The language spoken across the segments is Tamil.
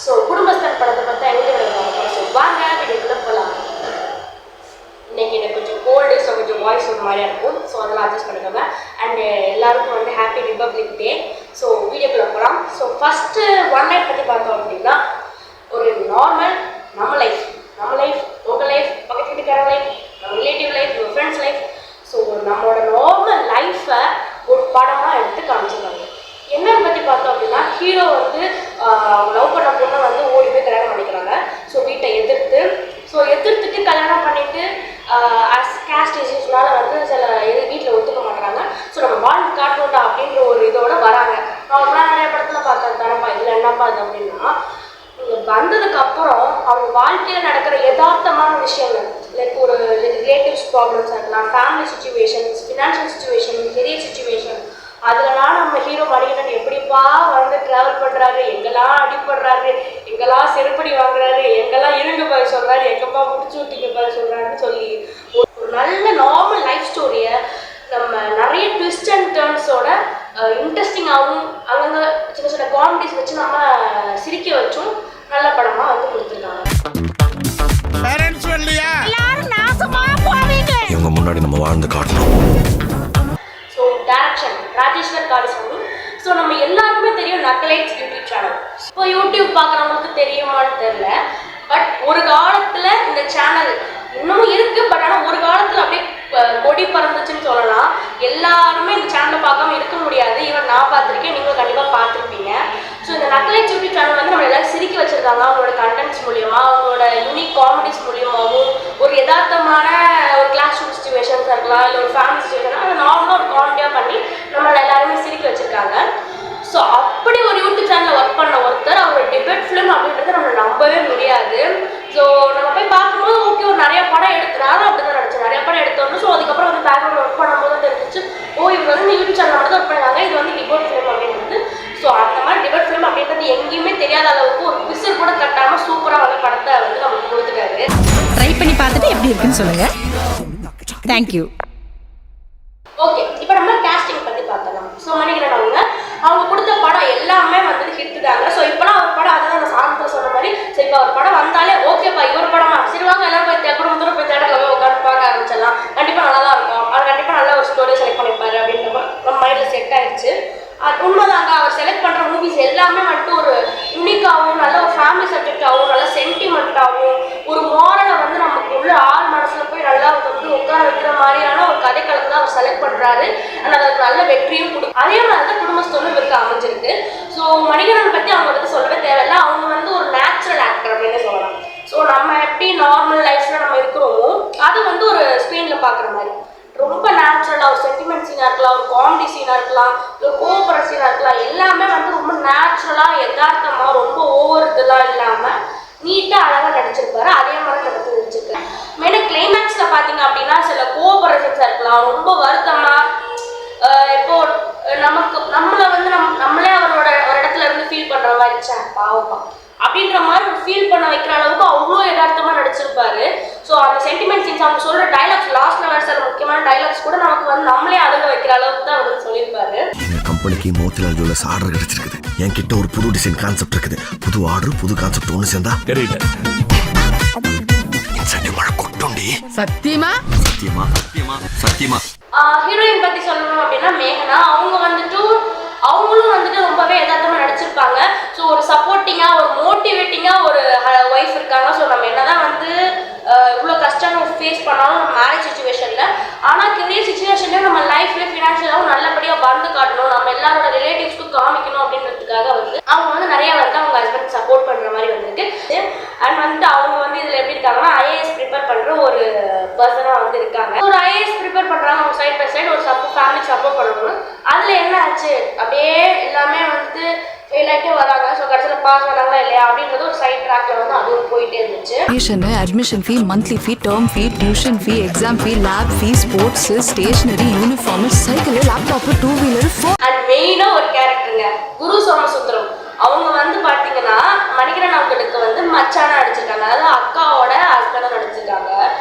ஸோ குடும்பஸ்தன் படத்தை பற்றி எங்கே விடுவாங்க. ஸோ வாங்க வீடியோக்குள்ள போகலாம். இன்னைக்கு எனக்கு கொஞ்சம் கோல்டு, ஸோ கொஞ்சம் வாய்ஸ் ஒரு மாதிரியா இருக்கும். ஸோ அதெல்லாம் அட்ஜஸ்ட் பண்ணிக்கோங்க. அண்ட் எல்லாருக்கும் வந்து ஹாப்பி ரிபப்ளிக் டே. ஸோ வீடியோக்குள்ள போகலாம். ஸோ ஃபஸ்ட்டு ஒன் நைட் பற்றி பார்த்தோம் அப்படின்னா, ஒரு நார்மல் நம்ம லைஃப், உங்கள் லைஃப், பக்கத்து வீட்டுக்கார லைஃப், நம்ம ரிலேட்டிவ் லைஃப், நம்ம ஃப்ரெண்ட்ஸ் லைஃப், ஸோ நம்மளோட நார்மல் லைஃப்பை ஒரு படமாக எடுத்து காமிச்சிருக்காங்க. என்னன்னு பற்றி பார்த்தோம் அப்படின்னா, ஹீரோ வந்து லவ் பண்ண பொண்ணை வந்து ஓடி போய் கல்யாணம் பண்ணிக்கிறாங்க. ஸோ வீட்டை எதிர்த்துட்டு கல்யாணம் பண்ணிட்டு கேஸ்ட் இஷ்யூஸ்னால வந்து சில வீட்டில் ஒத்துக்க மாட்டாங்க. ஸோ நம்ம வாழ்ந்து காட்டணும்டா அப்படின்ற ஒரு இதோட வராங்க. அவங்களாம் நிறைய படத்தில் பார்க்கறது தானப்பா, இதில் என்னப்பா அது அப்படின்னா, வந்ததுக்கு அப்புறம் அவங்க வாழ்க்கையில் நடக்கிற யதார்த்தமான விஷயங்கள், லைக் ஒரு ரிலேட்டிவ்ஸ் ப்ராப்ளம்ஸாக இருக்கலாம், family situations, financial situation, career situation, அதுலலாம் நம்ம ஹீரோ மணிகண்டன் எப்படிப்பா வந்து ட்ராவல் பண்ணுறாரு, எங்கெல்லாம் அடிப்படுறாரு, எங்கெல்லாம் செருப்படி வாங்குறாரு, எங்கெல்லாம் இருங்க பாரு சொல்கிறாரு, எங்கப்பா முடிச்சு விட்டீங்க பாரு சொல்கிறாருன்னு சொல்லி ஒரு நல்ல நார்மல் லைஃப் ஸ்டோரியை நம்ம நிறைய ட்விஸ்ட் அண்ட் டர்ன்ஸோட இன்ட்ரெஸ்டிங்காகவும் அங்கங்கே சின்ன சின்ன காமெடிஸ் வச்சு நம்ம சிரிக்க வச்சும் நல்ல படமாக வந்து கொடுத்துருக்காங்க. இவங்க முன்னாடி நம்ம வாழ்ந்து காட்டணும். So direction Rajeshwar Kalisamy. So நம்ம எல்லாருக்குமே தெரியும் நக்கலைட்ஸ் யூடியூப் சேனல். இப்போ யூடியூப் பார்க்குறவங்களுக்கு தெரியுமான்னு தெரியல. பட் ஒரு காலத்தில் இந்த சேனல் இன்னமும் இருக்குது. பட் ஆனால் ஒரு காலத்தில் அப்படியே கொடி பறந்துச்சுன்னு சொல்லலாம். எல்லாருமே இந்த சேனலை பார்க்காம இருக்க முடியாது. ஈவன் நான் பார்த்துருக்கேன், நீங்களும் கண்டிப்பாக பார்த்துருப்பீங்க. ஸோ இந்த நக்கலைட்ஸ் யூடியூப் சேனல் வந்து நம்ம எல்லாரும் சிரிக்க வச்சுருக்காங்க. அவங்களோட கண்டென்ட்ஸ் மூலியமாக, அவங்களோட யூனிக் காமெடிஸ் மூலியமாகவும், ஒரு யதார்த்தமான ஒரு கிளாஸ் ரூம் சுச்சுவேஷன்ஸாக இருக்கலாம், இல்லை ஒரு ஃபேமிலி சுச்சுவேஷனாக அதை நார்மலாக ஒரு காமெடியாக பண்ணி நம்மளை எல்லாருமே சிரிக்க வச்சுருக்காங்க. ஸோ அப்படி ஒரு யூடியூப் சேனலில் ஒர்க் பண்ண ஒருத்தர் அவரோட டெபியூட் ஃபிலிம் அப்படின்றது நம்ம நம்பவே முடியாது. ஸோ நம்ம போய் பார்க்கும்போது ஓகே, ஒரு நிறைய படம் எடுத்துனாலும் அப்படி தான் நினச்சோம், நிறைய படம் எடுத்தோன்னு. ஸோ அதுக்கப்புறம் வந்து பேக்ரவுண்ட் ஒர்க் பண்ணும்போது தான் தெரிஞ்சிச்சு, இவர் வந்து யூடியூப் சேனல் மட்டும் தான் ஒர்க் பண்ணாங்க, இது வந்து டெபியூட் ஃபிலிம் அப்படின்றது. ஸோ அந்த மாதிரி டெபியூட் ஃபிலிம் அப்படின்றது எங்கேயுமே தெரியாத அளவுக்கு ஒரு பிசர் கூட கட்டாமல் சூப்பராக வந்து படத்தை வந்து நமக்கு கொடுத்துட்டாரு. ட்ரை பண்ணி பார்த்துட்டு எப்படி இருக்குன்னு சொல்லுங்க. தேங்க்யூ. ஓகே, இப்போ நம்ம கேஸ்டிங் பற்றி பார்த்தலாம். ஸோ மணிகண்டன் அவங்க கொடுத்த படம் எல்லாமே வந்து ஹிட்டு தாங்க. ஸோ இப்போலாம் அவர் படம் அதுதான் நான் சாந்தத்தில் சொன்ன மாதிரி, சரி இப்போ அவர் படம் வந்தாலே ஓகேப்பா இவர் படமா, சரி வாங்க எல்லாரும் போய் குடும்பத்தோட போய் தேட்டரில் போய் உட்காந்து பார்க்க ஆரம்பிச்சிடலாம், கண்டிப்பாக நல்லா தான் இருக்கும், அவர் கண்டிப்பாக நல்ல ஒரு ஸ்டோரி செலக்ட் பண்ணிப்பாரு அப்படின்ற மாதிரி நம்ம மைண்டில் செட் ஆயிடுச்சு. அது உண்மைதாங்க. அவர் செலக்ட் பண்ணுற மூவிஸ் எல்லாமே வந்துட்டு ஒரு யூனிக்காகவும், நல்ல ஒரு ஃபேமிலி சப்ஜெக்டாகவும், நல்ல சென்டிமெண்ட்டாகவும், ஒரு மாரலை வந்து நமக்கு உள்ள ஆள் மனசில் போய் நல்லா வந்து உட்கார வைக்கிற மாதிரியான ஒரு கதைக்களத்தை தான் அவர் செலக்ட் பண்ணுறாரு. அண்ட் அதுக்கு நல்ல வெற்றியும் கொடுக்கும். அதே மாதிரி தான் குடும்பஸ்தனும் இவருக்கு அமைஞ்சிருக்கு. ஸோ மணிகண்டன் பற்றி அவங்க வந்து சொல்லவே தேவையில்லை. அவங்க வந்து ஒரு நேச்சுரல் ஆக்டர் அப்படின்னு சொல்லலாம். ஸோ நம்ம எப்படி நார்மல் லைஃப்பில் நம்ம இருக்கிறோமோ அது வந்து ஒரு ஸ்க்ரீனில் பார்க்குற மாதிரி ரொம்ப நேச்சுரலாக ஒரு சென்டிமெண்ட் சீனாக இருக்கலாம், ஒரு காமெடி சீனாக இருக்கலாம், ஒரு கோபுர சீனாக இருக்கலாம், எல்லாமே வந்து ரொம்ப நேச்சுரலாக யதார்த்தமாக ரொம்ப ஓவர் இதெல்லாம் இல்லாமல் நீட்டாக அழகாக நடிச்சிருப்பாரு. அதே மாதிரி நமக்கு நடிச்சிருக்கேன். மெயினாக கிளைமேக்ஸில் பார்த்தீங்க அப்படின்னா சில கோபுர சீன்ஸாக இருக்கலாம், ரொம்ப வருத்தமாக இப்போ நம்மளை வந்து நம்மளே அவரோட ஒரு இடத்துல இருந்து ஃபீல் பண்ணுற மாதிரி பாவப்பா அப்படின்ற மாதிரி ஒரு ஃபீல் பண்ண வைக்கிற அளவுக்கு அவ்வளோ யதார்த்தமாக நடிச்சிருப்பாரு. ஸோ அந்த சென்டிமெண்ட் சீன்ஸ் அவங்க சொல்கிற டைலாக்ஸ், லாஸ்ட்ல வேறு சில முக்கியமான டைலாக்ஸ் கூட நமக்கு வந்து நம்மளே அழுக வைக்கிற அளவுக்கு தான் அவர் சொல்லியிருப்பாரு. எங்கள் கம்பெனிக்கு மோத்திலால் ஜுவல்லர்ஸ் ஆர்டர் கிடைச்சிருக்குது. என்கிட்ட ஒரு புது டிசைன் கான்செப்ட் இருக்குது. புது ஆர்டர், புது கான்செப்ட் ஒன்று சேர்ந்தா தெரியல. சத்தியமா சத்தியமா சத்தியமா சத்தியமா. ஹீரோயின் பற்றி சொல்லணும் அப்படின்னா மேகனா. அவங்களும் வந்துட்டு ரொம்பவே யதார்த்தமாக நடிச்சிருப்பாங்க. ஸோ ஒரு சப்போர்ட்டிங்காக, ஒரு மோட்டிவேட்டிங்காக ஒரு ஒய்ஃப் இருக்காங்க. ஸோ நம்ம என்னதான் வந்து இவ்வளோ கஷ்டங்கள் ஃபேஸ் பண்ணாலும் நம்ம மேரேஜ் சுச்சுவேஷனில், ஆனால் கெரியர் சுச்சுவேஷன்லேயும் நம்ம லைஃப்லேயும் ஃபினான்ஷியலாகவும் நல்லபடியாக வந்து காட்டணும், நம்ம எல்லாரோட ரிலேட்டிவ்ஸ்க்கும் காமிக்கணும் அப்படின்றதுக்காக வந்து அவங்க வந்து நிறைய வந்து அவங்க ஹஸ்பண்ட் சப்போர்ட் பண்ணுற மாதிரி வந்திருக்கு. அண்ட் வந்துட்டு அவங்க வந்து இதில் எப்படி இருக்காங்கன்னா, ஐஏஎஸ் ப்ரிப்பேர் பண்ணுற ஒரு பர்சனாக வந்து இருக்காங்க. ஒரு ஐஏஎஸ் ப்ரிப்பேர் பண்ணுறாங்க, அவங்க சைட் பை சைடு ஒரு ஃபேமிலிக்கு சப்போர்ட் பண்ணணும். அதில் என்ன ஆச்சு, அப்படியே எல்லாமே வந்து ஃபெயில் ஆகிட்டே வராங்க. ஸோ கடைசியில் பாஸ் ஆனாங்களா இல்லையா அப்படின்றது ஒரு சைட் ட்ராக்ல வந்து அதுவும் போயிட்டே இருந்துச்சு. Admission fee, monthly fee, term fee, tuition fee, exam fee, lab fee, sports, stationery, uniform, cycle, laptop, 2 wheeler, and மெயினாக ஒரு கேரக்டருங்க குரு சோமசுந்தரம். அவங்க வந்து பார்த்தீங்கன்னா மணிகண்டன் அவங்களுக்கு வந்து மச்சானா நடிச்சிருக்காங்க, அதாவது அக்காவோட ஹஸ்பண்டாக நடிச்சிருக்காங்க.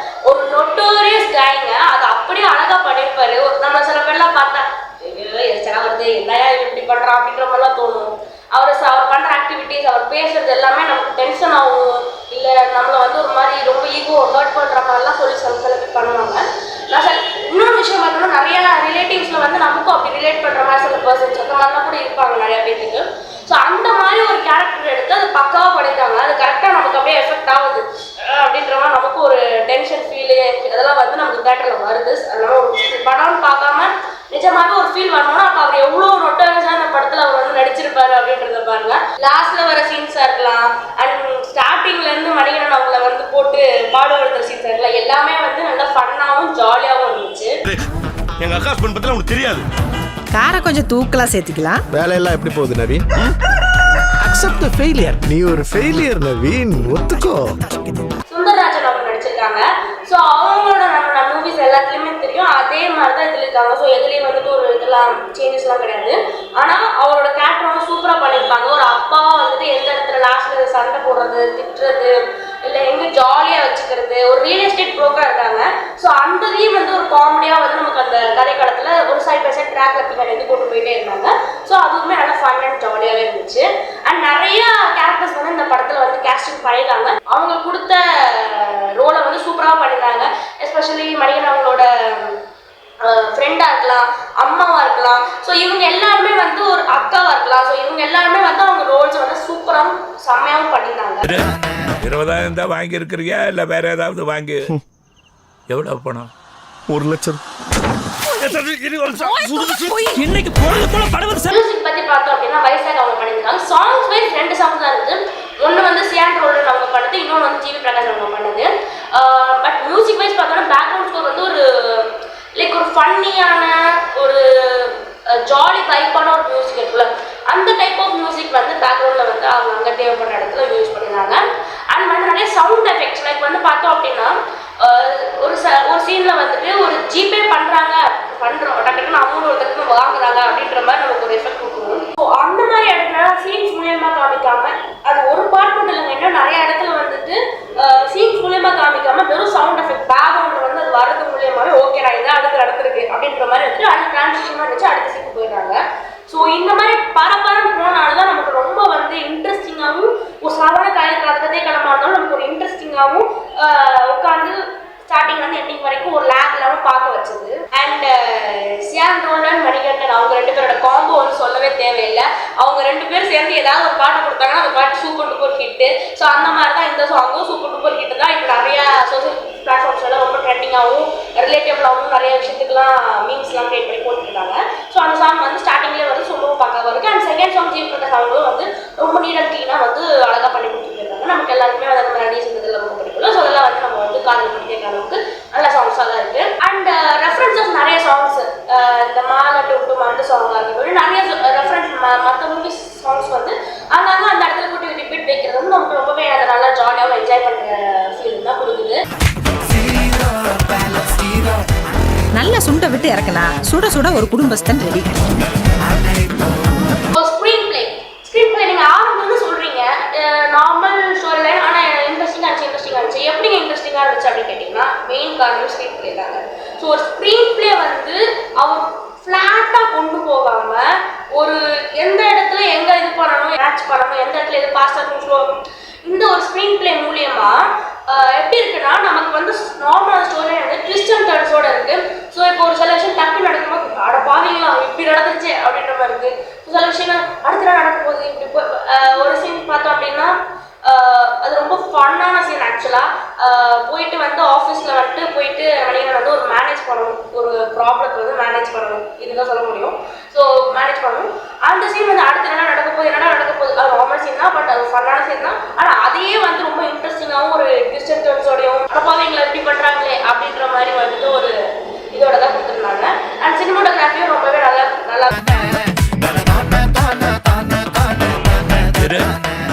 ஒரு நொட்டோரியஸ் கைங்க, அது அப்படியே அழகாக பண்ணியிருப்பாரு. நம்ம சில பேர்லாம் பார்த்தா எரிச்சலாக வந்து என்னையா இப்படி பண்ணுறான் அப்படின்ற மாதிரிலாம் தோணும். அவர் பண்ணுற ஆக்டிவிட்டிஸ், அவர் பேசுறது எல்லாமே நமக்கு டென்ஷன் ஆகும், இல்லை நம்மளை வந்து ஒரு மாதிரி ரொம்ப ஈகோ ஹர்ட் பண்ணுற மாதிரிலாம் சொல்லி சில பேர் பண்ணுவாங்க. நான் இன்னொரு விஷயம் பார்த்தோம்னா நிறைய ரிலேட்டிவ்ஸில் வந்து நமக்கும் அப்படி ரிலேட் பண்ணுற மாதிரி சில பர்சன்ஸ் அந்த மாதிரிலாம் கூட இருப்பாங்க நிறையா பேருக்கு. ஸோ அந்த மாதிரி ஒரு கேரக்டர் எடுத்து அது பக்காவாக பண்ணிட்டாங்க. அது கரெக்டாக நமக்கு அப்படியே எஃபெக்ட் ஆகுது அப்படின்ற மாதிரி நமக்கு ஒரு டென்ஷன் ஃபீலு அதெல்லாம் வந்து நமக்கு தேட்டரில் வருது. அதனால ஒரு படம்னு பார்க்காம நிஜமாவே ஒரு ஃபீல் வரணும்னா அப்போ அவர் எவ்வளோ நொட்டான அந்த படத்தில் அவர் வந்து நடிச்சிருப்பாரு அப்படின்றத பாருங்க. லாஸ்ட்ல வர சீன்ஸாக இருக்கலாம் அண்ட் ஸ்டார்டிங்லேருந்து மணிகண்டன் அவங்கள வந்து போட்டு பாடுபடுத்துற சீன்ஸாக இருக்கலாம், எல்லாமே வந்து நல்லா ஃபன்னாகவும் ஜாலியாகவும் இருந்துச்சு. எங்க அக்கா ஹஸ்பண்ட் பத்தி உனக்கு தெரியாது. காரை கொஞ்சம் தூக்கலாம் சேர்த்துக்கலாம். வேலையெல்லாம் எப்படி போகுது நவீன்? அக்செப்ட் தி ஃபெயிலியர். நீ ஒரு ஃபெயிலியர் நவீன், ஒத்துக்கோ. சுந்தரராஜன் அவங்க நடிச்சிருக்காங்க. ஸோ அவங்களோட நம்ம மூவிஸ் எல்லாத்துலேயுமே தெரியும், அதே மாதிரி தான் இதில் இருக்காங்க. ஸோ எதுலேயும் வந்துட்டு ஒரு இதெல்லாம் சேஞ்சஸ்லாம் கிடையாது. ஆனால் அவரோட கேரக்டர் வந்து சூப்பராக பண்ணியிருப்பாங்க. ஒரு அப்பாவா வந்துட்டு எந்த இடத்துல லாஸ்ட்டில் சண்டை போடுறது, திட்டுறது, இல்லை எங்கே ஜாலியாக வச்சுக்கிறது, ஒரு ரியல் எஸ்டேட் ப்ரோக்கராக இருக்காங்க. ஸோ அந்ததையும் வந்து ஒரு காமெடியாக வந்து நமக்கு அந்த கதைக்காலத்தில் ஒரு சைட் பை சைட் ட்ராக்ல பின்னாடி வந்து கொண்டு போயிட்டே இருந்தாங்க. ஸோ அதுவுமே நல்லா ஃபன் அண்ட் ஜாலியாகவே இருந்துச்சு. அண்ட் நிறைய கேரக்டர்ஸ் வந்து இந்த படத்தில் வந்து கேஸ்டிங் பண்ணியிருக்காங்க. அவங்க கொடுத்த ரோலை வந்து சூப்பராக பண்ணியிருந்தாங்க. எஸ்பெஷலி மணிகண்டன் அவங்களோட ஃப்ரெண்டாக இருக்கலாம், அம்மாவாக இருக்கலாம், ஸோ இவங்க எல்லாருமே வந்து ஒரு அக்காவாக இருக்கலாம். ஸோ இவங்க எல்லாருமே வந்து அவங்க ரோல்ஸ் வந்து சூப்பராகவும் செம்மையாகவும் பண்ணியிருந்தாங்க. 20,000 தான் வாங்கி இருக்கிறீங்க இல்ல வேற ஏதாவது வாங்கி? எவ்வளவு பணம்? 1 லட்சம். இன்னைக்கு பொழுதுக்குள்ள படவர் மியூசிக் பத்தி பார்த்தோம் அப்படின்னா வைசாக் அவங்க பண்ணியிருக்காங்க. சாங்ஸ் வைஸ் 2 சாங்ஸ் தான் இருக்கு. ஒன்று வந்து சியான் ரோல்டன் அவங்க பண்ணது, இன்னொன்று வந்து ஜிவி பிரகாஷ் அவங்க பண்ணது. பட் மியூசிக் வைஸ் பார்த்தோம்னா பேக்ரவுண்ட் ஸ்கோர் வந்து ஒரு லைக் ஒரு ஃபன்னியான ஒரு ஜாலி வைப்பான ஒரு மியூசிக் இருக்குல்ல, அந்த டைப் ஆஃப் மியூசிக் வந்து பேக்ரவுண்டில் வந்து அவங்க அங்கே தேவைப்படுற இடத்துல யூஸ் பண்ணியிருந்தாங்க. அண்ட் வந்து நிறைய சவுண்ட் எஃபெக்ட்ஸ் லைக் வந்து பார்த்தோம் அப்படின்னா ஒரு சீனில் வந்துட்டு ஒரு ஜிபே பண்ணுறோம் டக்குன்னு அமௌண்ட் ஒரு டக்குன்னு வாங்குறாங்க அப்படின்ற மாதிரி நமக்கு ஒரு எஃபெக்ட் கொடுக்கணும். ஸோ அந்த மாதிரி இடத்துல சீன்ஸ் மூலியமாக காமிக்காம அது ஒரு பார்ட் மட்டும் இல்லைங்க, இன்னும் நிறைய இடத்துல வந்துட்டு சீன்ஸ் மூலியமாக காமிக்காம வெறும் சவுண்ட் எஃபெக்ட் பேக்ரவுண்ட் வந்து அது வரது மூலியமாகவே ஓகே நான் இதான் அடுத்து நடந்திருக்கு அப்படின்ற மாதிரி வந்துட்டு அது டிரான்சிஷனாக இருந்துச்சு, அடுத்த சீனுக்கு போயிடுறாங்க. ஸோ இந்த மாதிரி பரபரன்னு போனால தான் நமக்கு ரொம்ப வந்து இன்ட்ரெஸ்டிங்காகவும் ஒரு சாதாரண கதை கிளம்பா இருந்தாலும் நமக்கு ஒரு இன்ட்ரெஸ்டிங்காகவும் உட்காந்து ஸ்டார்டிங்லேருந்து எண்டிங் வரைக்கும் ஒரு லேக் இல்லாமல் பார்க்க வச்சது. அண்ட் சியான் ரோல்டன் மணிகண்டன் அவங்க 2 பேரோட காம்போ வந்து சொல்லவே தேவையில்லை. அவங்க 2 பேரும் சேர்ந்து ஏதாவது ஒரு பாட்டை கொடுத்தாங்கன்னா அந்த பாட்டு சூப்பர் டூப்பர் ஹிட்டு. ஸோ அந்த மாதிரி தான் இந்த சாங்கும் சூப்பர் டூப்பர் ஹிட்டு தான். இப்போ நிறையா சோசியல் பிளாட்ஃபார்ம்ஸ் எல்லாம் ரொம்ப ட்ரெண்டிங்காகவும் ரிலேட்டிவ்லாகவும் நிறைய விஷயத்துக்குலாம் மீம்ஸ்லாம் கிரியேட் பண்ணி போட்டுருக்காங்க. ஸோ அந்த சாங் வந்து ஸ்டார்டிங்லேயே வந்து ரொம்பவும் பார்க்க இருக்குது. And second song Jeev Prakash அவங்களும் வந்து ரொம்ப நீட் அண்ட் க்ளீனாக வந்து அழகாக பண்ணி கொடுத்துருக்காங்க. நமக்கு எல்லாருக்குமே வந்து அந்த மெலடிஸ் இதெல்லாம் ரொம்ப பிடிக்கும். ஸோ அதெல்லாம் வந்து நம்ம வந்து காதல் பண்ணி கேட்குற அளவுக்கு நல்ல சாங்ஸாக தான் இருக்குது. அண்ட் ரெஃபரன்சஸ் நிறைய சாங்ஸ் இந்த மாலை டு அந்த சாங்காக இருக்கட்டும், நிறைய ரெஃபரன்ஸ் மற்ற மூவிஸ் சாங்ஸ் வந்து அங்கங்கே அந்த இடத்துல கூட்டி ரிப்பீட் வைக்கிறது வந்து நமக்கு ரொம்பவே அதை நல்லா ஜாலியாகவும் என்ஜாய் பண்ணுற ஃபீல் தான் கொடுக்குது. நல்ல சுண்டை விட்டு இறக்கலாம், சுட சுட ஒரு குடும்பஸ்தன் ரெடி. ஸ்க்ரீன் பிளே நீங்கள் ஆரம்பம்னு சொல்கிறீங்க நார்மல் ஸ்டோரி லைன், ஆனால் இன்ட்ரெஸ்டிங்காக இருந்துச்சு. எப்படிங்க இன்ட்ரெஸ்டிங்காக இருந்துச்சு அப்படின்னு கேட்டிங்கன்னா மெயின் காரணம் ஸ்க்ரீன் பிளே தாங்க. ஸோ ஒரு ஸ்க்ரீன் பிளே வந்து அவர் ஃப்ளாட்டாக கொண்டு போகாமல் ஒரு எந்த இடத்துல எங்கே இது பண்ணணும், மேட்ச் பண்ணணும், எந்த இடத்துல இது ஃபாஸ்ட்டாக ஸ்லோ, இந்த ஒரு ஸ்க்ரீன் பிளே மூலியமாக எப்படி இருக்குன்னா நமக்கு வந்து நார்மல் ஸ்டோரி வந்து ட்விஸ்ட் அண்ட் டர்ன்ஸோட இருக்கு. ஸோ இப்போ ஒரு சில விஷயம் டக்கு நடக்கும்போது அட பாவீங்களா இப்படி நடந்துச்சு அப்படின்ற மாதிரி இருக்கு. சில விஷயங்கள் அடுத்த நடக்கும் போது இப்படி ஒரு சீன் பார்த்தோம் அப்படின்னா அது ரொம்ப ஃபன்னான சீன். ஆக்சுவலாக போயிட்டு வந்து ஆஃபீஸில் வந்துட்டு போயிட்டு மணிகண்டன் வந்து ஒரு மேனேஜ் பண்ணணும், ஒரு ப்ராப்ளத்தை வந்து மேனேஜ் பண்ணணும், இதுதான் சொல்ல முடியும். ஸோ மேனேஜ் பண்ணணும். அந்த சீன் வந்து அடுத்து என்ன நடக்க போகுது அது நார்மல் சீன் தான், பட் அது ஃபன்னான சீன் தான். ஆனால் அதையே வந்து ரொம்ப இன்ட்ரெஸ்டிங்காகவும் ஒரு டிஸ்டன்ஸ் டர்ன்ஸோடையும் அப்பாவீங்களை எப்படி பண்ணுறாங்களே அப்படின்ற மாதிரி வந்துட்டு ஒரு இதோட தான் கொடுத்துருந்தாங்க. அண்ட் சினிமோட்டோகிராஃபியும் ரொம்பவே நல்லா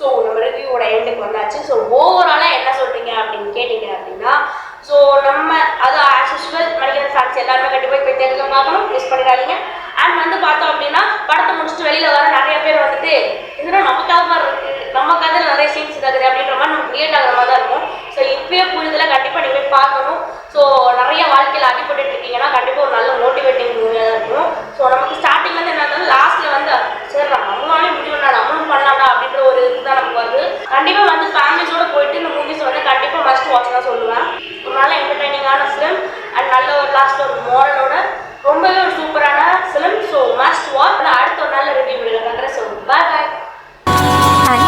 ஸோ நம்ம ரிவ்யூவோட எண்டுக்கு வந்தாச்சு. ஸோ ஓவராலாக என்ன சொல்கிறீங்க அப்படின்னு கேட்டிங்க அப்படின்னா ஸோ நம்ம அது ஆஸ் யூஸ்வல் மணிகண்டன் ஃபேன்ஸ் எல்லாருமே கண்டிப்பாக போய் தேர்தல் பார்க்கணும், மிஸ் பண்ணிடாதீங்க. அண்ட் வந்து பார்த்தோம் அப்படின்னா படத்தை முடிச்சுட்டு வெளியில் வர நிறைய பேர் வந்துட்டு இதெல்லாம் நமக்காக மாதிரி இருக்குது, நம்ம கதையில் நிறைய சீன்ஸ் இருக்குது அப்படின்ற மாதிரி நமக்கு கிரியேட் ஆகிற மாதிரி தான் இருக்கும். ஸோ இப்பயே புரிதலாக கண்டிப்பாக நீங்கள் போய் பார்க்கணும். ஸோ நிறைய வாழ்க்கையில் அடிபட்டு இருக்கீங்கன்னா கண்டிப்பாக ஒரு நல்ல மோட்டிவேட்டிங் மூவியாக தான் இருக்கும். ஸோ நமக்கு ஸ்டார்டிங்லேருந்து என்ன இருந்தாலும் லாஸ்ட்டில் வந்து சரி நம்மளாலே முடிவு நம்மளும் பண்ணலாம்டா அப்படின்ற ஒரு இதுதான் நமக்கு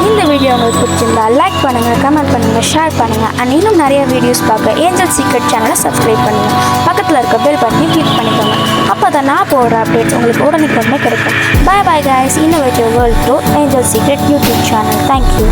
இந்த வீடியோ உங்களுக்கு பிடிச்சிருந்தா லைக் பண்ணுங்கள், கமெண்ட் பண்ணுங்கள், ஷேர் பண்ணுங்கள். அண்ட் இன்னும் நிறைய வீடியோஸ் பார்க்க ஏஞ்சல் சீக்ரெட் சேனலை சப்ஸ்கிரைப் பண்ணுங்கள். பக்கத்தில் இருக்க பெல் பட்டனையும் கிளிக் பண்ணிக்கோங்க. அப்போ தான் நான் போடுற அப்டேட்ஸ் உங்களுக்கு உடனே கிடைக்கும். பாய் பாய் guys. Innovative world to angel secret YouTube channel. Thank you.